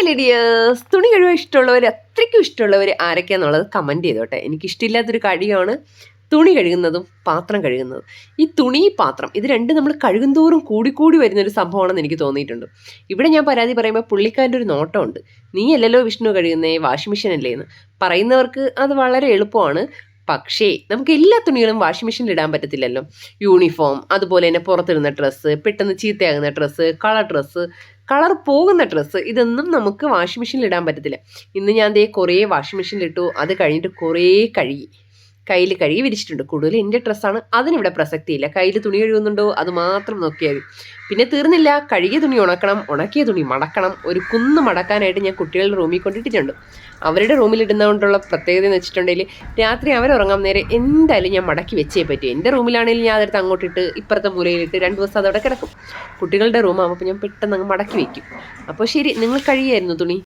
My dears, തുണി കഴുകാൻ ഇഷ്ടമുള്ളവർ, അത്രയ്ക്കും ഇഷ്ടമുള്ളവർ ആരൊക്കെയാണെന്നുള്ളത് കമൻറ്റ് ചെയ്തോട്ടെ. എനിക്കിഷ്ടമില്ലാത്തൊരു കാര്യമാണ് തുണി കഴുകുന്നതും പാത്രം കഴുകുന്നതും. ഈ തുണി പാത്രം ഇത് രണ്ടും നമ്മൾ കഴുകുന്തോറും കൂടിക്കൂടി വരുന്നൊരു സംഭവമാണെന്ന് എനിക്ക് തോന്നിയിട്ടുണ്ട്. ഇവിടെ ഞാൻ പരാതി പറയുമ്പോൾ പുള്ളിക്കാരൻ്റെ ഒരു നോട്ടമുണ്ട്. നീ അല്ലല്ലോ വിഷ്ണു കഴുകുന്നേ, വാഷിംഗ് മെഷീൻ അല്ലേ എന്ന് പറയുന്നവർക്ക് അത് വളരെ എളുപ്പമാണ്. പക്ഷേ നമുക്ക് എല്ലാ തുണികളും വാഷിംഗ് മെഷീനിൽ ഇടാൻ പറ്റത്തില്ലല്ലോ. യൂണിഫോം, അതുപോലെ തന്നെ പുറത്തിടുന്ന ഡ്രസ്സ്, പെട്ടെന്ന് ചീത്തയാകുന്ന ഡ്രസ്സ്, കളർ പോകുന്ന ഡ്രസ്സ്, ഇതൊന്നും നമുക്ക് വാഷിംഗ് മെഷീനിൽ ഇടാൻ പറ്റത്തില്ല. ഇന്ന് ഞാൻ ദേ കുറേ വാഷിംഗ് മെഷീനിലിട്ടു. അത് കഴിഞ്ഞിട്ട് കുറേ കയ്യിൽ കഴുകി വിരിച്ചിട്ടുണ്ട്. കൂടുതൽ എൻ്റെ ഡ്രസ്സാണ്, അതിനിവിടെ പ്രസക്തിയില്ല. കയ്യിൽ തുണി കഴുകുന്നുണ്ടോ അത് മാത്രം നോക്കിയാൽ മതി. പിന്നെ തീർന്നില്ല, കഴുകിയ തുണി ഉണക്കണം, ഉണക്കിയ തുണി മടക്കണം. ഒരു കുന്ന് മടക്കാനായിട്ട് ഞാൻ കുട്ടികളുടെ റൂമിൽ കൊണ്ടിട്ടിട്ടുണ്ട്. അവരുടെ റൂമിൽ ഇടുന്നതുകൊണ്ടുള്ള പ്രത്യേകത എന്ന് വെച്ചിട്ടുണ്ടെങ്കിൽ രാത്രി അവരുറങ്ങാൻ നേരെ എന്തായാലും ഞാൻ മടക്കി വെച്ചേ പറ്റും. എൻ്റെ റൂമിലാണെങ്കിൽ ഞാൻ അതെടുത്ത് അങ്ങോട്ടിട്ട് ഇപ്പുറത്തെ മൂലയിലിട്ട് 2 ദിവസം അതവിടെ കിടക്കും. കുട്ടികളുടെ റൂമാകുമ്പോൾ ഞാൻ പെട്ടെന്ന് അങ്ങ് മടക്കി വയ്ക്കും. അപ്പോൾ ശരി, നിങ്ങൾ കഴുകിയായിരുന്നു തുണി?